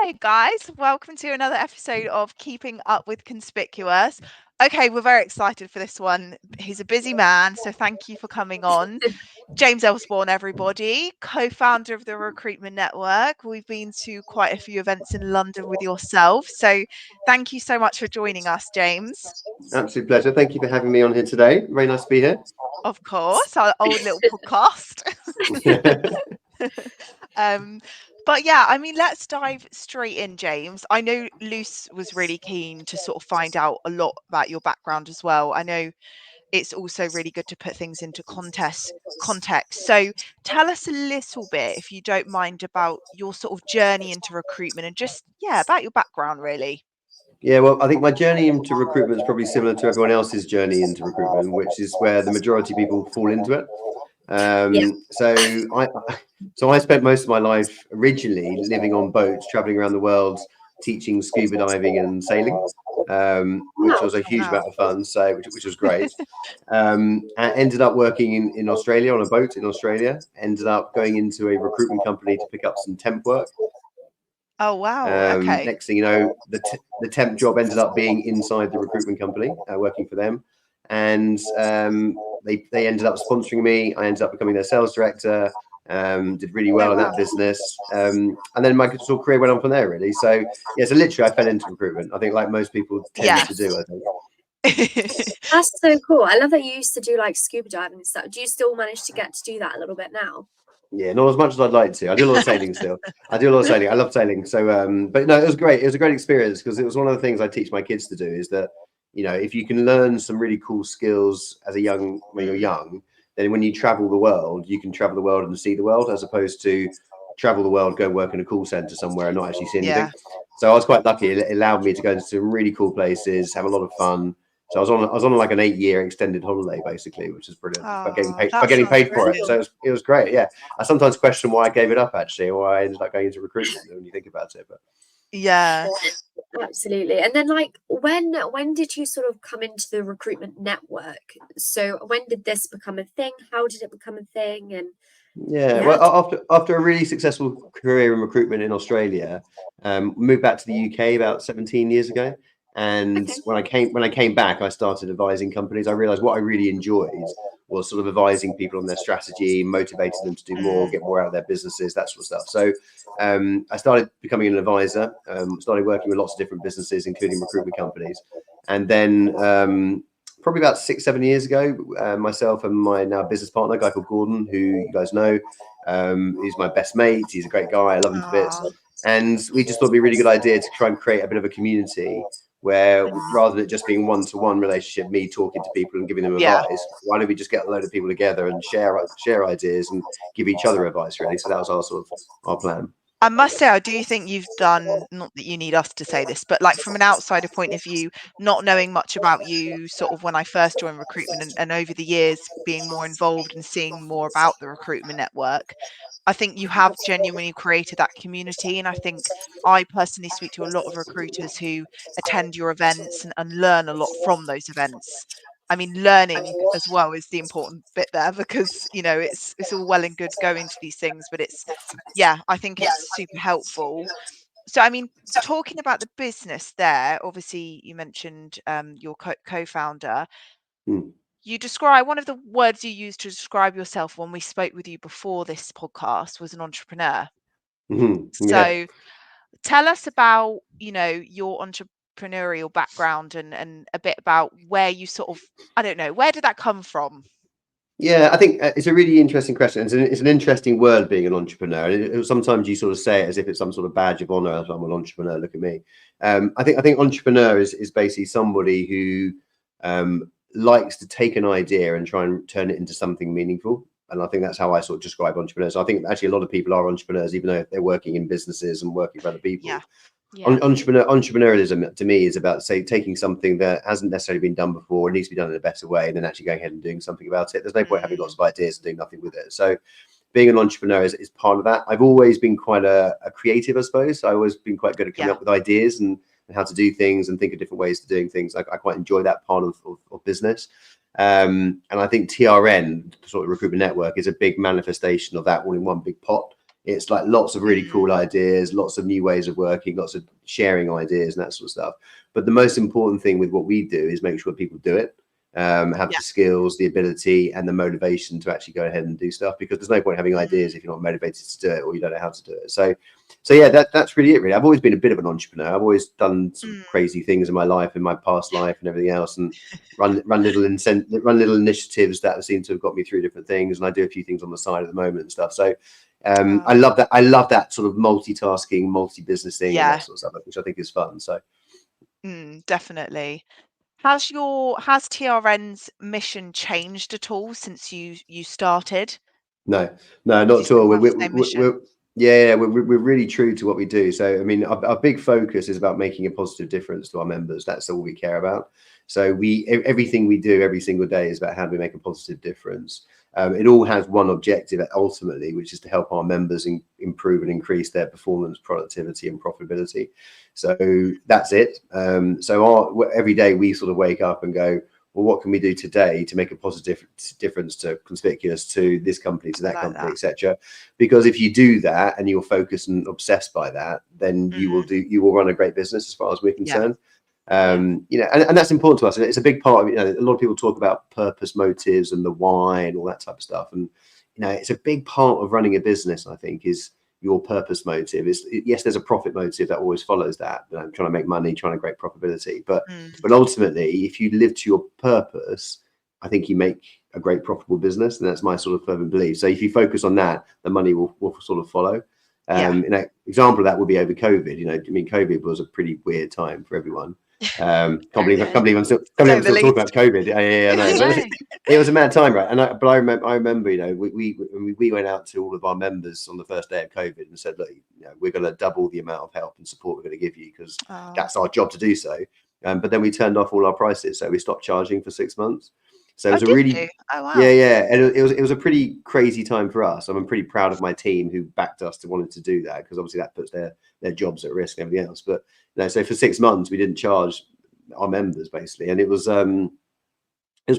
Hi, guys. Welcome to another episode of Keeping Up with Conspicuous. Okay, we're very excited for this one. He's a busy man, so thank you for coming on. James Osborne, everybody, co-founder of the Recruitment Network. We've been to quite a few events in London with yourself, so thank you so much for joining us, James. Absolute pleasure. Thank you for having me on here today. Very nice to be here. Of course, our old little podcast. But yeah, I mean, let's dive straight in, James. I know Luce was really keen to sort of find out a lot about your background as well. I know it's also really good to put things into context. So tell us a little bit, if you don't mind, about your sort of journey into recruitment and just, yeah, about your background, really. Yeah, well, I think my journey into recruitment is probably similar to everyone else's journey into recruitment, which is where the majority of people fall into it. So I spent most of my life originally living on boats, traveling around the world, teaching scuba diving and sailing, which was a huge amount of fun. So which was great. I ended up working in Australia on a boat in Australia. Ended up going into a recruitment company to pick up some temp work. Oh, wow. Okay. Next thing you know, the temp job ended up being inside the recruitment company, working for them, and they ended up sponsoring me. I ended up becoming their sales director. Did really well in that business, and then my sort of career went on from there, really. So yeah, so literally I fell into recruitment. I think, like most people tend to do, I think. That's so cool. I love that you used to do like scuba diving and stuff. Do you still manage to get to do that a little bit now? Yeah, not as much as I'd like to. I do a lot of sailing still. I do a lot of sailing. I love sailing. So, but no, it was great. It was a great experience because it was one of the things I teach my kids to do is that, you know, if you can learn some really cool skills when you're young, then when you travel the world, you can travel the world and see the world, as opposed to travel the world, go work in a call center somewhere and not actually see anything. Yeah. So I was quite lucky. It allowed me to go into some really cool places, have a lot of fun. So I was on like an 8-year extended holiday, basically, which is brilliant. By getting paid for it. So it was great. Yeah. I sometimes question why I gave it up, actually, or why I ended up going into recruitment when you think about it. But yeah, absolutely. And then, like, when did you sort of come into the recruitment network? So when did this become a thing? How did it become a thing? And well, after a really successful career in recruitment in Australia, moved back to the UK about 17 years ago. And when I came back, I started advising companies. I realized what I really enjoyed was sort of advising people on their strategy, motivating them to do more, get more out of their businesses, that sort of stuff. So I started becoming an advisor, started working with lots of different businesses, including recruitment companies. And then probably about 6-7 years ago, myself and my now business partner, a guy called Gordon, who you guys know, he's my best mate. He's a great guy. I love him to bits. And we just thought it'd be a really good idea to try and create a bit of a community where, rather than it just being one-to-one relationship, me talking to people and giving them advice, why don't we just get a load of people together and share ideas and give each other advice, really? So that was our plan. I must say, I do think you've done, not that you need us to say this, but like from an outsider point of view, not knowing much about you sort of when I first joined recruitment and over the years being more involved and seeing more about the recruitment network, I think you have genuinely created that community. And I think I personally speak to a lot of recruiters who attend your events and learn a lot from those events. I mean, learning as well is the important bit there, because, you know, it's all well and good going to these things, but I think it's super helpful. So, I mean, talking about the business there, obviously you mentioned your co-founder. You describe, one of the words you used to describe yourself when we spoke with you before this podcast was an entrepreneur. So tell us about, you know, your entrepreneurial background and a bit about where you sort of, I don't know, where did that come from? Yeah, I think it's a really interesting question. It's an interesting word, being an entrepreneur. Sometimes you sort of say it as if it's some sort of badge of honor. I'm an entrepreneur. Look at me. I think entrepreneur is basically somebody who likes to take an idea and try and turn it into something meaningful. And I think that's how I sort of describe entrepreneurs. I think actually a lot of people are entrepreneurs, even though they're working in businesses and working for other people. Yeah. Entrepreneurialism to me is about, say, taking something that hasn't necessarily been done before, it needs to be done in a better way, and then actually going ahead and doing something about it. There's no point having lots of ideas and doing nothing with it. So being an entrepreneur is part of that. I've always been quite a creative, I suppose. I've always been quite good at coming up with ideas and how to do things and think of different ways to doing things. I quite enjoy that part of business. And I think TRN, the sort of recruitment network, is a big manifestation of that, all in one big pot. It's like lots of really cool ideas, lots of new ways of working, lots of sharing ideas and that sort of stuff. But the most important thing with what we do is make sure people do it, have the skills, the ability, and the motivation to actually go ahead and do stuff. Because there's no point having ideas if you're not motivated to do it or you don't know how to do it. So yeah, that's really it. Really, I've always been a bit of an entrepreneur. I've always done some crazy things in my life, in my past life, and everything else, and run little initiatives that seem to have got me through different things. And I do a few things on the side at the moment and stuff. So I love that. I love that sort of multitasking, multi-business thing and that sort of stuff, which I think is fun. So definitely. Has TRN's mission changed at all since you started? No, not Do you at all. still have the same mission? We're really true to what we do. So, I mean, our big focus is about making a positive difference to our members. That's all we care about. So everything we do every single day is about how do we make a positive difference. It all has one objective ultimately, which is to help our members improve and increase their performance, productivity, and profitability. So that's it. So every day we sort of wake up and go, well, what can we do today to make a positive difference to conspicuous to this company, to that company, etc. Because if you do that and you're focused and obsessed by that, then you will run a great business as far as we're concerned. You know, and that's important to us. And it's a big part of, you know, a lot of people talk about purpose, motives, and the why and all that type of stuff. And, you know, it's a big part of running a business, I think, is your purpose motive. Yes, there's a profit motive that always follows that, you know, trying to make money, trying to create profitability. But ultimately, if you live to your purpose, I think you make a great profitable business. And that's my sort of fervent belief. So if you focus on that, the money will sort of follow. You know, example of that would be over COVID. You know, I mean, COVID was a pretty weird time for everyone. Can't believe I'm still talking about COVID. Yeah, no, but it was a mad time, right? And I remember, you know, we went out to all of our members on the first day of COVID and said, look, you know, we're going to double the amount of help and support we're going to give you because that's our job to do so. But then we turned off all our prices, so we stopped charging for 6 months. So it was and it was a pretty crazy time for us. I'm pretty proud of my team who backed us to wanting to do that, because obviously that puts their jobs at risk and everything else. But you know, so for 6 months we didn't charge our members basically, and it was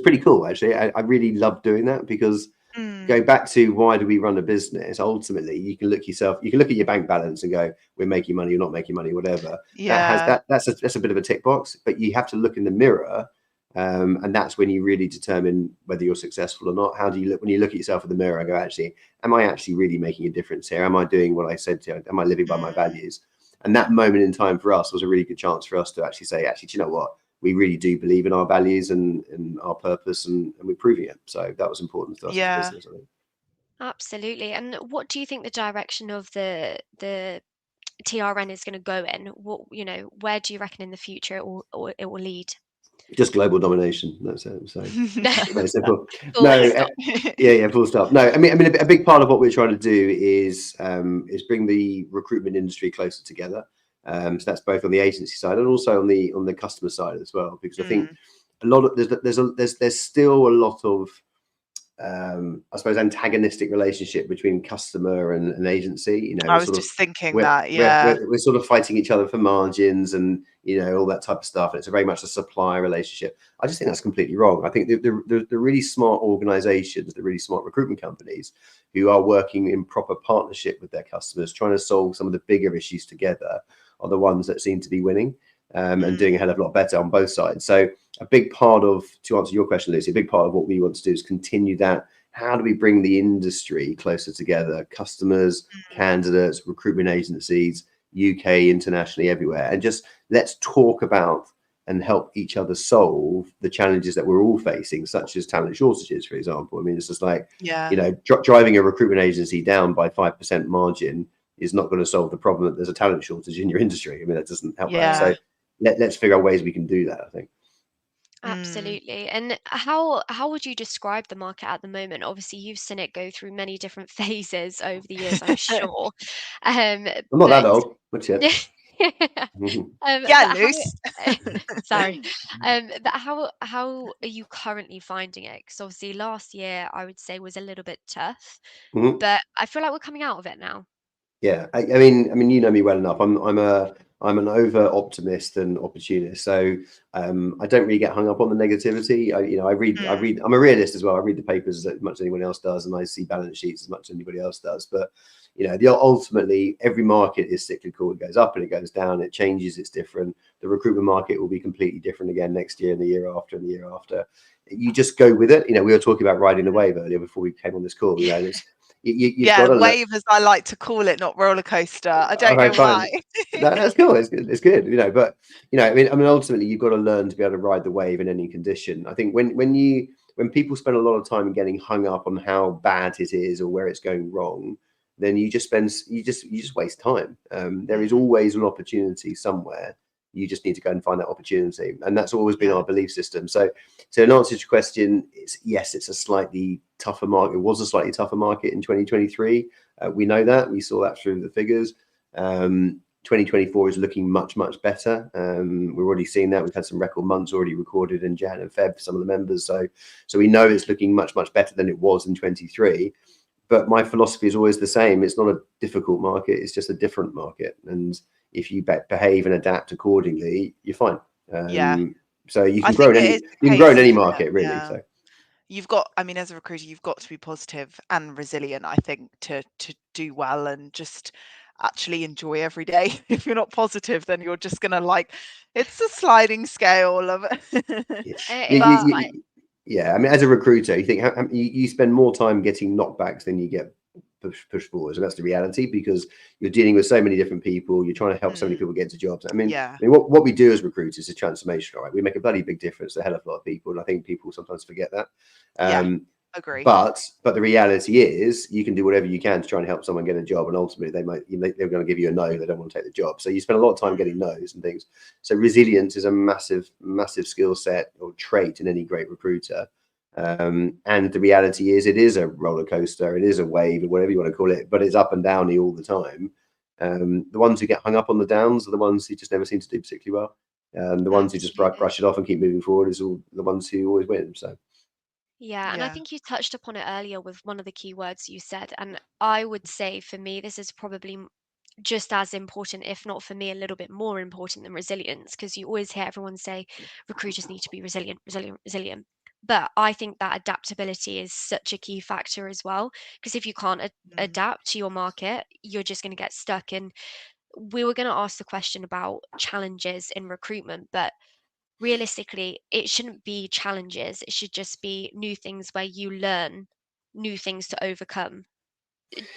pretty cool actually. I really loved doing that because going back to why do we run a business, ultimately you can look at your bank balance and go, we're making money, you're not making money, whatever. That's a bit of a tick box, but you have to look in the mirror. And that's when you really determine whether you're successful or not. How do you look when you look at yourself in the mirror and go, actually, am I actually really making a difference here? Am I doing what I said to? Am I living by my values? And that moment in time for us was a really good chance for us to actually say, actually, do you know what? We really do believe in our values and our purpose, and we're proving it. So that was important to us as a business, I think. Absolutely. And what do you think the direction of the TRN is going to go in? What, you know, where do you reckon in the future it will lead? Just global domination. That's it. So very simple. Full stop. Full stop. No, I mean, a big part of what we're trying to do is bring the recruitment industry closer together. So that's both on the agency side and also on the customer side as well. Because I think a lot of there's still a lot of I suppose antagonistic relationship between customer and agency. You know, I was just thinking that. We're sort of fighting each other for margins and, you know, all that type of stuff. And it's very much a supply relationship. I just think that's completely wrong. I think the really smart organizations, the really smart recruitment companies who are working in proper partnership with their customers, trying to solve some of the bigger issues together, are the ones that seem to be winning and doing a hell of a lot better on both sides. So a big part of, to answer your question, Lucy, a big part of what we want to do is continue that. How do we bring the industry closer together? Customers, candidates, recruitment agencies, UK, internationally, everywhere. And just let's talk about and help each other solve the challenges that we're all facing, such as talent shortages, for example. I mean, it's just like, you know, driving a recruitment agency down by 5% margin is not going to solve the problem that there's a talent shortage in your industry. I mean, that doesn't help that. So let's figure out ways we can do that, I think. Absolutely. And how would you describe the market at the moment? Obviously, you've seen it go through many different phases over the years, I'm sure. I'm not that old, but yet. Luce. Sorry. But how are you currently finding it? Because obviously last year I would say was a little bit tough, but I feel like we're coming out of it now. Yeah, I mean, you know me well enough. I'm I'm an over optimist and opportunist, so I don't really get hung up on the negativity. I'm a realist as well. I read the papers as much as anyone else does, and I see balance sheets as much as anybody else does. But ultimately, every market is cyclical. It goes up and it goes down. It changes. It's different. The recruitment market will be completely different again next year, and the year after, and the year after. You just go with it. We were talking about riding the wave earlier before we came on this call. You've got to wave, as I like to call it, not roller coaster. I don't know why. That's cool. It's good. But ultimately, you've got to learn to be able to ride the wave in any condition. I think when people spend a lot of time getting hung up on how bad it is or where it's going wrong, then you just waste time. There is always an opportunity somewhere. You just need to go and find that opportunity, and that's always been our belief system. So in answer to your question, it's a slightly tougher market. It was a slightly tougher market in 2023. We know that. We saw that through the figures. 2024 is looking much better. We're already seeing that. We've had some record months already recorded in Jan and Feb for some of the members. So we know it's looking much better than it was in 23. But my philosophy is always the same. It's not a difficult market. It's just a different market. And if you behave and adapt accordingly, you're fine. So you can grow in any market, really. So you've got, as a recruiter, you've got to be positive and resilient, I think, to do well and just actually enjoy every day. If you're not positive, then you're just gonna it's a sliding scale of it. Yeah, as a recruiter, you think you spend more time getting knockbacks than you get push forwards, and that's the reality, because you're dealing with so many different people. You're trying to help so many people get to jobs. What we do as recruiters is transformational, right? We make a bloody big difference to a hell of a lot of people, and I think people sometimes forget that. Agree. But the reality is, you can do whatever you can to try and help someone get a job, and ultimately they're going to give you a no. They don't want to take the job, so you spend a lot of time getting no's and things. So resilience is a massive skill set or trait in any great recruiter. And the reality is, it is a roller coaster, it is a wave, or whatever you want to call it, but it's up and downy all the time. The ones who get hung up on the downs are the ones who just never seem to do particularly well. The ones who just brush it off and keep moving forward is all the ones who always win. So and I think you touched upon it earlier with one of the key words you said, and I would say for me this is probably just as important, if not for me a little bit more important, than resilience, because you always hear everyone say recruiters need to be resilient. But I think that adaptability is such a key factor as well, because if you can't adapt to your market, you're just going to get stuck. And we were going to ask the question about challenges in recruitment, but realistically, it shouldn't be challenges. It should just be new things where you learn new things to overcome.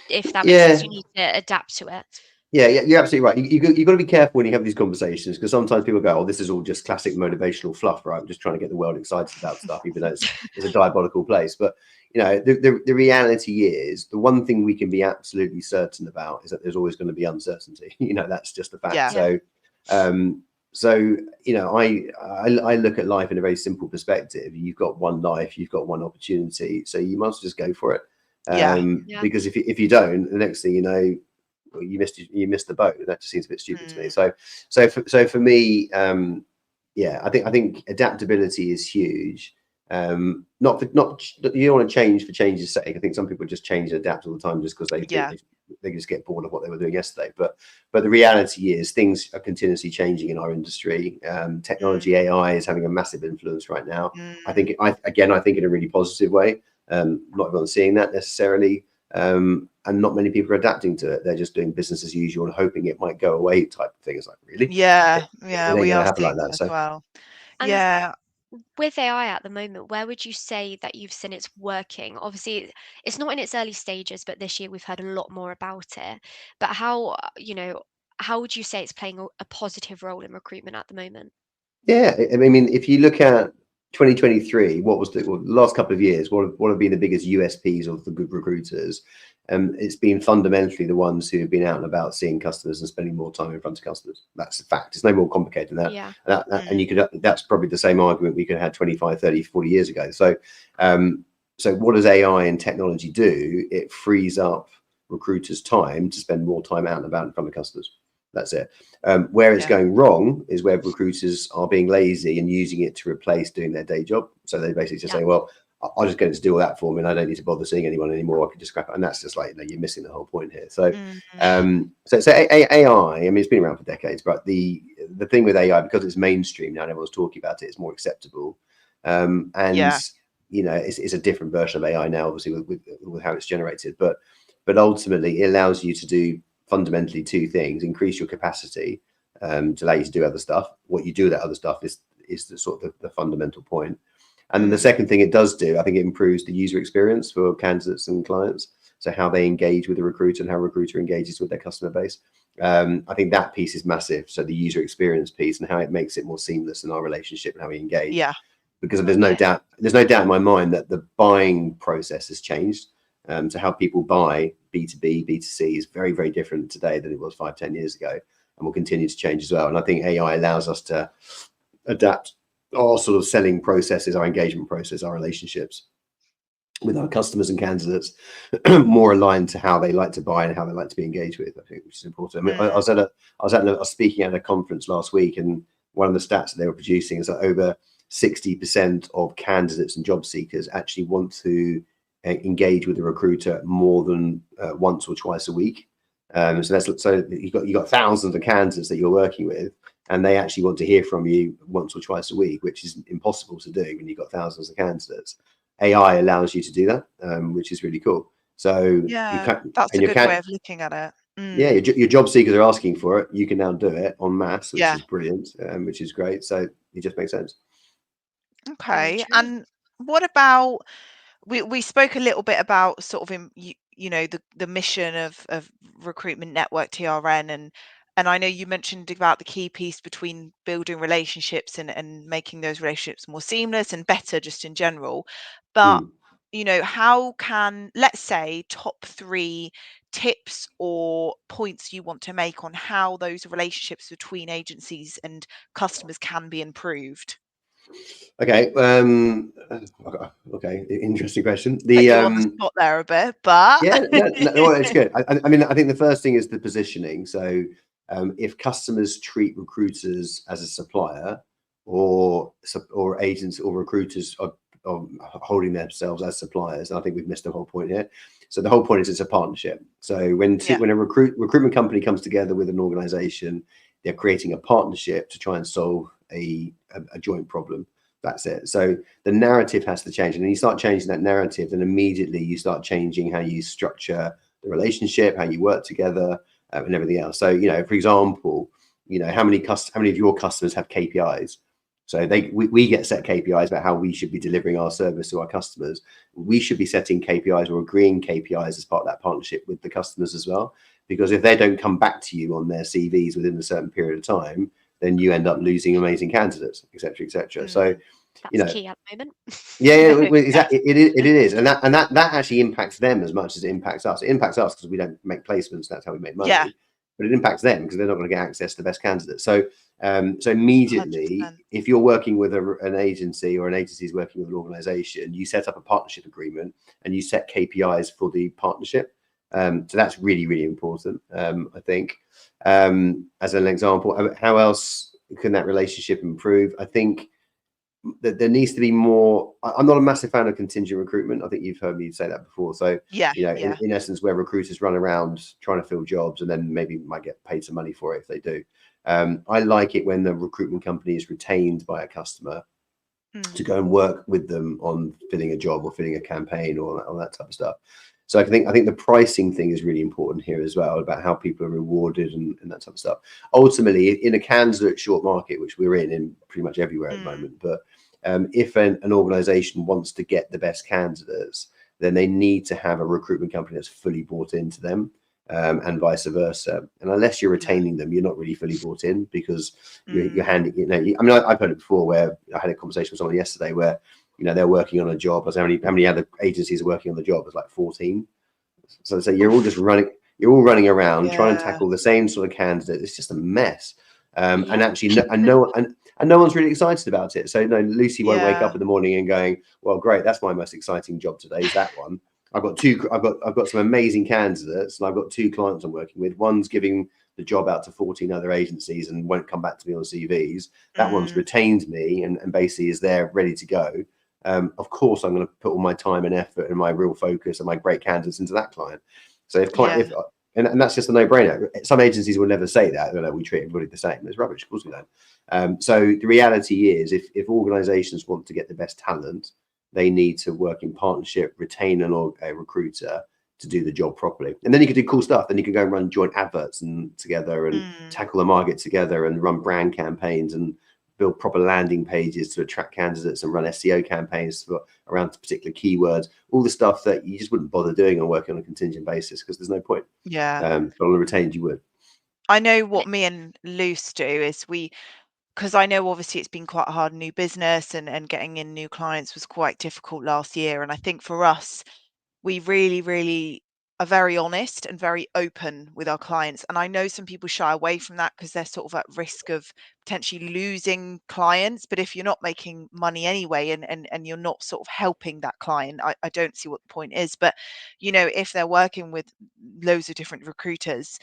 If that makes sense, you need to adapt to it. Yeah, you're absolutely right. You've got to be careful when you have these conversations, because sometimes people go, "Oh, this is all just classic motivational fluff, right? I'm just trying to get the world excited about stuff," even though it's a diabolical place. But the reality is, the one thing we can be absolutely certain about is that there's always going to be uncertainty. That's just a fact. So I look at life in a very simple perspective. You've got one life, you've got one opportunity, so you must just go for it. Because if you don't, the next thing you know, you missed the boat. That just seems a bit stupid to me. So for me, I think adaptability is huge. You don't want to change for change's sake. I think some people just change and adapt all the time just because they just get bored of what they were doing yesterday. But the reality is, things are continuously changing in our industry. Technology, AI is having a massive influence right now. I think in a really positive way. Not everyone's seeing that necessarily. And not many people are adapting to it. They're just doing business as usual and hoping it might go away, type of thing. It's like, really? We are seeing that as well. And with AI at the moment, where would you say that you've seen it's working? Obviously, it's not in its early stages, but this year we've heard a lot more about it. But how would you say it's playing a positive role in recruitment at the moment? Yeah, if you look at 2023, what was the last couple of years? What have been the biggest USPs of the good recruiters? It's been fundamentally the ones who have been out and about seeing customers and spending more time in front of customers. That's a fact. It's no more complicated than that. And that's probably the same argument we could have had 25, 30, 40 years ago. So what does AI and technology do? It frees up recruiters' time to spend more time out and about in front of customers. That's it. Where it's going wrong is where recruiters are being lazy and using it to replace doing their day job. So they basically just say, well, I'll just get it to do all that for me, and I don't need to bother seeing anyone anymore. I can just scrap it, and that's just like, you're missing the whole point here. So, AI. I mean, it's been around for decades, but the thing with AI, because it's mainstream now and everyone's talking about it, it's more acceptable. And it's a different version of AI now, obviously with how it's generated. But ultimately, it allows you to do fundamentally two things: increase your capacity to allow you to do other stuff. What you do with that other stuff is the sort of the fundamental point. And then the second thing it does do, I think it improves the user experience for candidates and clients. So how they engage with the recruiter and how a recruiter engages with their customer base. I think that piece is massive. So the user experience piece and how it makes it more seamless in our relationship and how we engage. Yeah. Because there's no doubt in my mind that the buying process has changed. So how people buy B2B, B2C is very, very different today than it was 5-10 years ago, and will continue to change as well. And I think AI allows us to adapt our sort of selling processes, our engagement process, our relationships with our customers and candidates more aligned to how they like to buy and how they like to be engaged with, I think, which is important. I mean, I was speaking at a conference last week, and one of the stats that they were producing is that over 60% of candidates and job seekers actually want to engage with a recruiter more than once or twice a week. So you've got thousands of candidates that you're working with, and they actually want to hear from you once or twice a week, which is impossible to do when you've got thousands of candidates. AI allows you to do that, which is really cool. So that's a good way of looking at it. Yeah, your job seekers are asking for it. You can now do it en masse, which is brilliant, which is great. So it just makes sense. Okay, and what about, we spoke a little bit about sort of the mission of Recruitment Network TRN, and I know you mentioned about the key piece between building relationships and making those relationships more seamless and better just in general. But how can, let's say, top 3 tips or points you want to make on how those relationships between agencies and customers can be improved? Okay. Okay. Interesting question. Put you on the spot there a bit, but no, it's good. I mean, I think the first thing is the positioning. So, if customers treat recruiters as a supplier, or agents or recruiters are holding themselves as suppliers, I think we've missed the whole point here. So the whole point is it's a partnership. So when a recruitment company comes together with an organization, they're creating a partnership to try and solve a joint problem. That's it. So the narrative has to change, and when you start changing that narrative, then immediately you start changing how you structure the relationship, how you work together, and everything else. So, for example, how many of your customers have KPIs? So we get set KPIs about how we should be delivering our service to our customers. We should be setting KPIs or agreeing KPIs as part of that partnership with the customers as well. Because if they don't come back to you on their CVs within a certain period of time, then you end up losing amazing candidates, et cetera, et cetera. So, that's key at the moment. Exactly. It is, and that actually impacts them as much as it impacts us. It impacts us because we don't make placements. That's how we make money. Yeah. But it impacts them because they're not going to get access to the best candidates. So immediately, 100%. if you're working with an agency, or an agency is working with an organization, you set up a partnership agreement and you set KPIs for the partnership. So that's really, really important. I think, as an example, how else can that relationship improve? I think that there needs to be more. I'm not a massive fan of contingent recruitment. I think you've heard me say that before. So in essence, where recruiters run around trying to fill jobs and then maybe might get paid some money for it if they do. I like it when the recruitment company is retained by a customer to go and work with them on filling a job or filling a campaign or all that type of stuff. So I think the pricing thing is really important here as well, about how people are rewarded and that type of stuff. Ultimately, in a candidate short market, which we're in pretty much everywhere at the moment, but if an organization wants to get the best candidates, then they need to have a recruitment company that's fully bought into them, and vice versa. And unless you're retaining them, you're not really fully bought in, because you're handing, I mean, I've heard it before, where I had a conversation with someone yesterday where, they're working on a job. I was, how many other agencies are working on the job? It was like 14. So you're all just running. You're all running around trying to tackle the same sort of candidate. It's just a mess. And actually, no one's really excited about it. So Lucy won't wake up in the morning and going, "Well, great, that's my most exciting job today. Is that one? I've got some amazing candidates, and I've got 2 clients I'm working with. One's giving the job out to 14 other agencies and won't come back to me on CVs. That one's retained me and basically is there ready to go. of course I'm going to put all my time and effort and my real focus and my great candidates into that client. So if client, and that's just a no-brainer. Some agencies will never say that. We treat everybody the same. It's rubbish. Of course we don't. So the reality is, if organisations want to get the best talent, they need to work in partnership, retain a recruiter to do the job properly. And then you can do cool stuff. Then you can go and run joint adverts and together and tackle the market together and run brand campaigns and build proper landing pages to attract candidates and run SEO campaigns around particular keywords, all the stuff that you just wouldn't bother doing or working on a contingent basis because there's no point. But on a retained, you would. I know what me and Luce do is because I know obviously it's been quite a hard new business and getting in new clients was quite difficult last year. And I think for us, we really, really are very honest and very open with our clients. And I know some people shy away from that because they're sort of at risk of potentially losing clients. But if you're not making money anyway and you're not sort of helping that client, I don't see what the point is. But, if they're working with loads of different recruiters,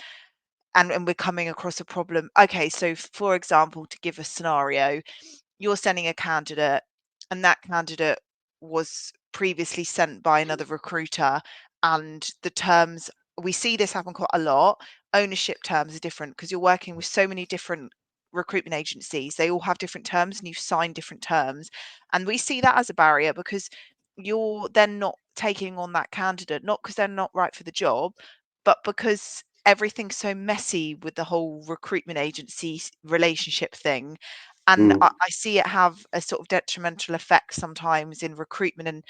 and we're coming across a problem. Okay, so for example, to give a scenario, you're sending a candidate and that candidate was previously sent by another recruiter, and the terms, we see this happen quite a lot. Ownership terms are different because you're working with so many different recruitment agencies. They all have different terms and you sign different terms. And we see that as a barrier because you're then not taking on that candidate, not because they're not right for the job, but because everything's so messy with the whole recruitment agency relationship thing. And I see it have a sort of detrimental effect sometimes in recruitment, and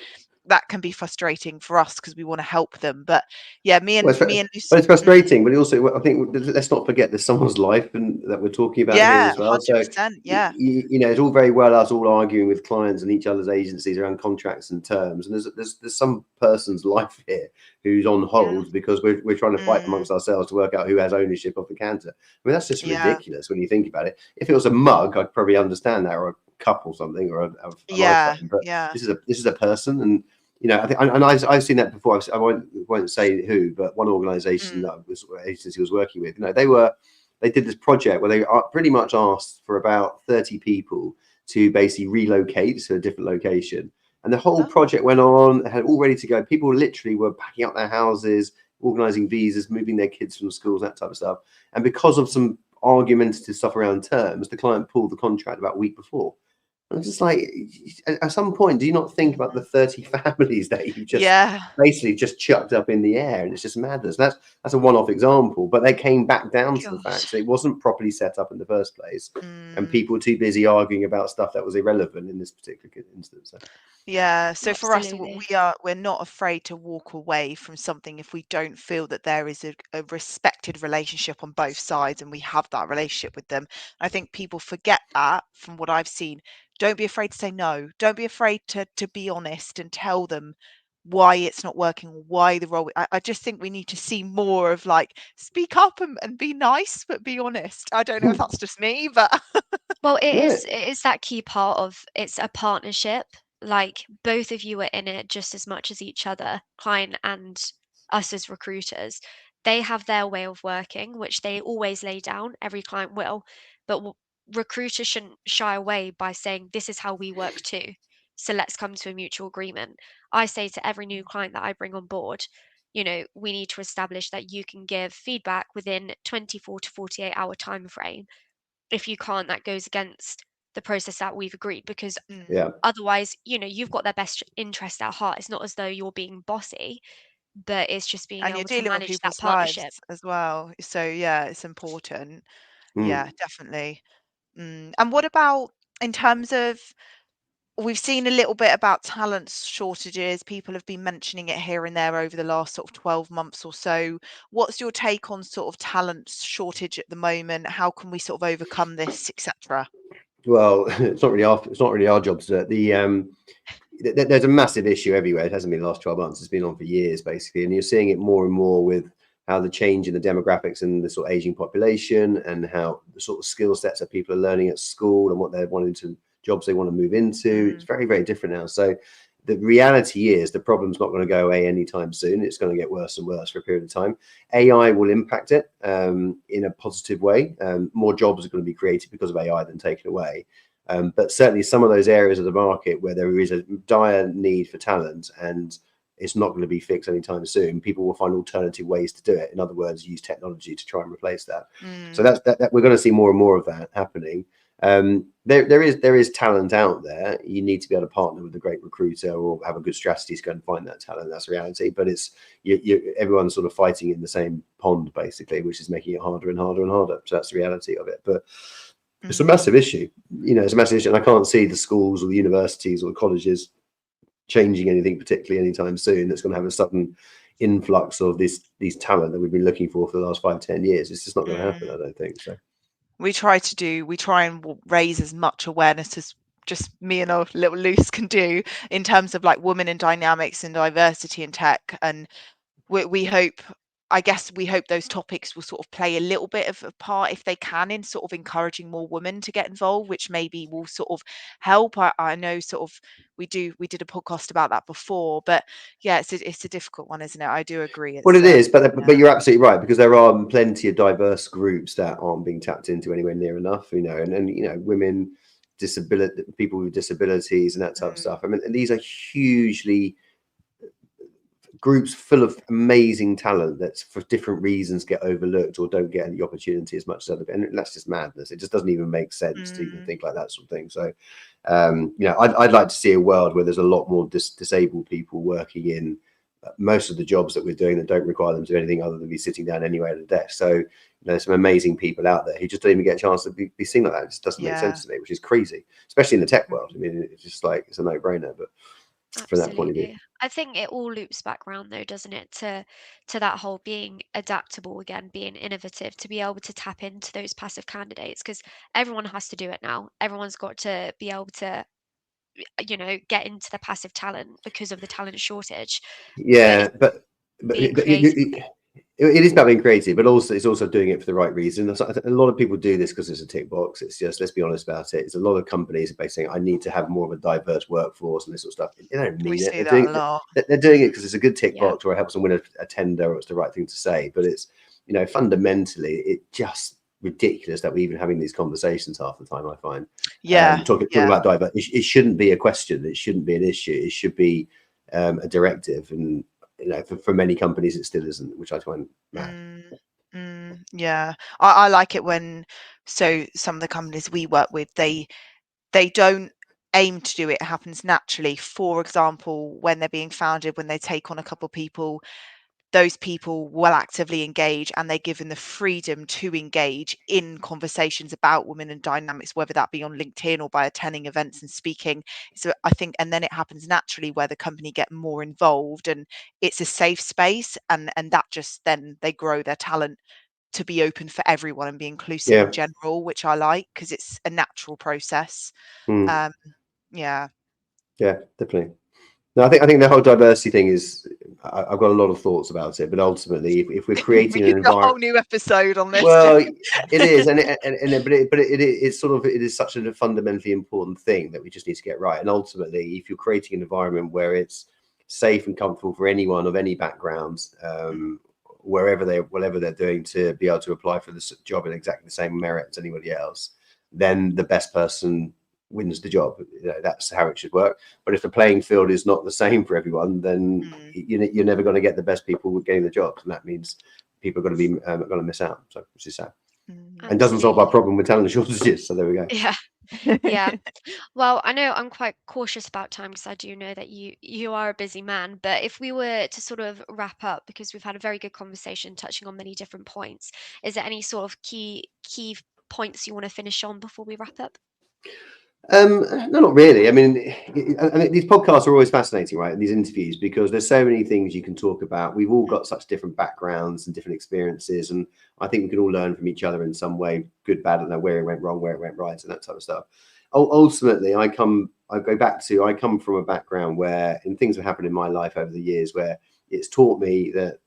that can be frustrating for us because we want to help them. But yeah, me and but it's frustrating. But also, I think let's not forget there's someone's life and that we're talking about here as well. 100%, yeah. It's all very well us all arguing with clients and each other's agencies around contracts and terms, and there's some person's life here who's on hold because we're trying to fight amongst ourselves to work out who has ownership of the candidate. I mean, that's just ridiculous when you think about it. If it was a mug, I'd probably understand that, or a cup or something, or a life frame. But this is a person, and I think, and I've seen that before. I won't say who, but one organisation that agency was working with, they did this project where they pretty much asked for about 30 people to basically relocate to a different location. And the whole project went on, had all ready to go. People literally were packing up their houses, organising visas, moving their kids from schools, that type of stuff. And because of some argumentative stuff around terms, the client pulled the contract about a week before. I'm just like, at some point, do you not think about the 30 families that you just basically just chucked up in the air? And it's just madness. That's a one-off example, but they came back down to the fact that it wasn't properly set up in the first place, and people were too busy arguing about stuff that was irrelevant in this particular instance. So. Yeah, so for us, we're not afraid to walk away from something if we don't feel that there is a respected relationship on both sides and we have that relationship with them. I think people forget that from what I've seen. Don't be afraid to say no. Don't be afraid to be honest and tell them why it's not working, why the role. I just think we need to see more of like speak up and be nice, but be honest. I don't know if that's just me, but well, it is that key part of it's a partnership. Like both of you are in it just as much as each other, client and us as recruiters. They have their way of working, which they always lay down. Every client will, but recruiters shouldn't shy away by saying this is how we work too. So let's come to a mutual agreement. I say to every new client that I bring on board, we need to establish that you can give feedback within 24 to 48-hour time frame. If you can't, that goes against the process that we've agreed, because otherwise, you've got their best interest at heart. It's not as though you're being bossy, but it's just being and you're able to dealing with manage that people's partnership. lives as well. So yeah, it's important. Yeah, definitely. And what about in terms of, we've seen a little bit about talent shortages. People have been mentioning it here and there over the last sort of 12 months or so. What's your take on sort of talent shortage at the moment? How can we sort of overcome this, etc.? Well, it's not really our job, sir. There's a massive issue everywhere. It hasn't been the last 12 months. It's been on for years, basically. And you're seeing it more and more with how the change in the demographics and the sort of aging population, and how the sort of skill sets that people are learning at school and what they're wanting to jobs they want to move into. It's very, very different now. So the reality is the problem's not going to go away anytime soon. It's going to get worse and worse for a period of time. AI will impact it in a positive way. More jobs are going to be created because of AI than taken away. But certainly some of those areas of the market where there is a dire need for talent and it's not going to be fixed anytime soon, people will find alternative ways to do it. In other words, use technology to try and replace that. So that's that we're going to see more and more of that happening. There is talent out there. You need to be able to partner with a great recruiter or have a good strategy to go and find that talent. That's reality. But it's everyone's sort of fighting in the same pond basically, which is making it harder and harder and harder. So that's the reality of it. But it's a massive issue. It's a massive issue, and I can't see the schools or the universities or the colleges changing anything particularly anytime soon. That's going to have a sudden influx of these talent that we've been looking for the last 5-10 years. It's just not going to happen. I don't think so. We try and raise as much awareness as just me and our little Luce can do in terms of like women in dynamics and diversity in tech, and we hope those topics will sort of play a little bit of a part, if they can, in sort of encouraging more women to get involved, which maybe will sort of help. I know sort of we did a podcast about that before, but yeah, it's a difficult one, isn't it? I do agree. Well, it is, but you're absolutely right, because there are plenty of diverse groups that aren't being tapped into anywhere near enough, and women, people with disabilities and that type of stuff. I mean, these are hugely groups full of amazing talent that for different reasons get overlooked or don't get any opportunity as much as other, and that's just madness. It just doesn't even make sense to even think like that sort of thing. So I'd like to see a world where there's a lot more disabled people working in most of the jobs that we're doing that don't require them to do anything other than be sitting down anywhere at a desk. So there's some amazing people out there who just don't even get a chance to be seen like that. It just doesn't make sense to me, which is crazy, especially in the tech world. I mean, it's just like, it's a no-brainer, but from that point of view. I think it all loops back around though, doesn't it, to that whole being adaptable again, being innovative, to be able to tap into those passive candidates, because everyone has to do it now. Everyone's got to be able to get into the passive talent because of the talent shortage. Yeah, but being creative. It is about being creative, but also it's also doing it for the right reason. A lot of people do this because it's a tick box. It's just, let's be honest about it. It's a lot of companies are basically saying, I need to have more of a diverse workforce and this sort of stuff. They don't mean it. They're doing it because it's a good tick box, or it helps them win a tender, or it's the right thing to say. But it's, fundamentally, it's just ridiculous that we're even having these conversations half the time, I find. Talking about diversity, it shouldn't be a question. It shouldn't be an issue. It should be a directive. And for many companies it still isn't, which I find mad. Yeah, I like it when some of the companies we work with, they don't aim to do it. It happens naturally. For example, when they're being founded, when they take on a couple of people, those people will actively engage, and they're given the freedom to engage in conversations about women and dynamics, whether that be on LinkedIn or by attending events and speaking. So I think, and then it happens naturally where the company get more involved, and it's a safe space, and that just, then they grow their talent to be open for everyone and be inclusive in general, which I like, because it's a natural process. Yeah, definitely. No, I think the whole diversity thing is, I've got a lot of thoughts about it, but ultimately, if we're creating an environment, a whole new episode on this. Well, it is, it's sort of, it is such a fundamentally important thing that we just need to get right. And ultimately, if you're creating an environment where it's safe and comfortable for anyone of any background, whatever they're doing, to be able to apply for this job in exactly the same merit as anybody else, then the best person wins the job. That's how it should work. But if the playing field is not the same for everyone, then you're never going to get the best people getting the jobs, and that means people are going to be going to miss out. So, which is sad, and doesn't solve our problem with talent shortages. So there we go. Yeah. Well, I know I'm quite cautious about time, because I do know that you are a busy man. But if we were to sort of wrap up, because we've had a very good conversation touching on many different points, is there any sort of key points you want to finish on before we wrap up? No, not really. I mean, these podcasts are always fascinating, right? And these interviews, because there's so many things you can talk about. We've all got such different backgrounds and different experiences, and I think we can all learn from each other in some way, good, bad, and where it went wrong, where it went right, and that type of stuff. Ultimately, I come from a background where, and things have happened in my life over the years where it's taught me that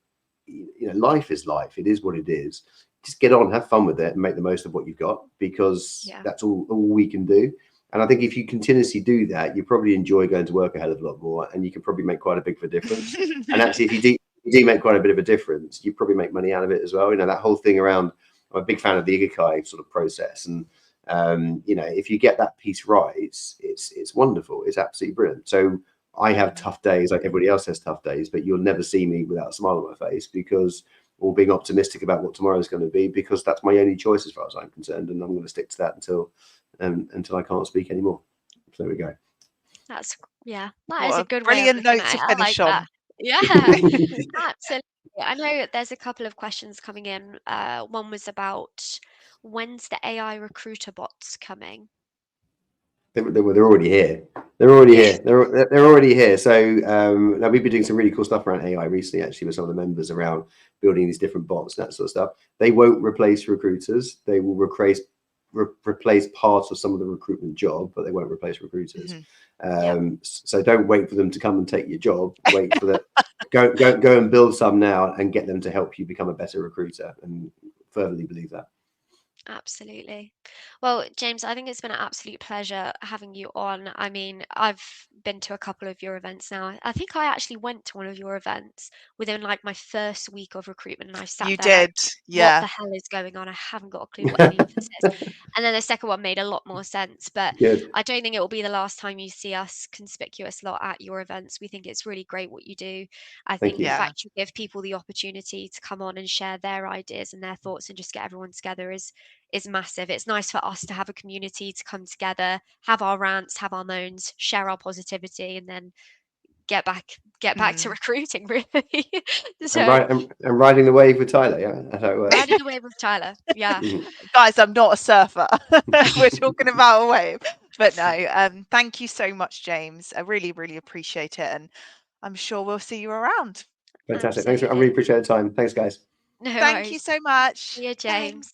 life is life. It is what it is. Just get on, have fun with it, and make the most of what you've got, because that's all we can do. And I think if you continuously do that, you probably enjoy going to work a hell of a lot more, and you can probably make quite a big difference. And actually, if you do make quite a bit of a difference, you probably make money out of it as well. That whole thing around, I'm a big fan of the Ikigai sort of process, and If you get that piece right, it's wonderful. It's absolutely brilliant. So I have tough days like everybody else has tough days, but you'll never see me without a smile on my face or being optimistic about what tomorrow is going to be, because that's my only choice as far as I'm concerned, and I'm going to stick to that until I can't speak anymore. So there we go. That What is a a good way of brilliant looking note at to it. I like finish on. that. Yeah, absolutely. I know there's a couple of questions coming in. One was about when's the AI recruiter bots coming? They're already here. They're already here. They're already here. So now we've been doing some really cool stuff around AI recently, actually, with some of the members around building these different bots and that sort of stuff. They won't replace recruiters. They will replace parts of some of the recruitment job, but they won't replace recruiters. So don't wait for them to come and take your job. Wait for that. Go and build some now and get them to help you become a better recruiter, and fervently believe that. Absolutely. Well, James, I think it's been an absolute pleasure having you on. I mean, I've been to a couple of your events now. I think I actually went to one of your events within like my first week of recruitment, and I sat You there like, did, what yeah. the hell is going on? I haven't got a clue what any of this is. And then the second one made a lot more sense. But Good. I don't think it will be the last time you see us conspicuous lot at your events. We think it's really great what you do. I think the fact you give people the opportunity to come on and share their ideas and their thoughts and just get everyone together is massive. It's nice for us to have a community to come together, have our rants, have our moans, share our positivity, and then get back to recruiting, really. So and riding the wave with Tyla, yeah, that's how it works. riding the wave with Tyla, yeah. Guys, I'm not a surfer. We're talking about a wave. But no, thank you so much, James. I really, really appreciate it, and I'm sure we'll see you around. Fantastic. Thanks. I really appreciate the time. Thanks, guys. No Thank you worries. so much. See you, Thanks. James.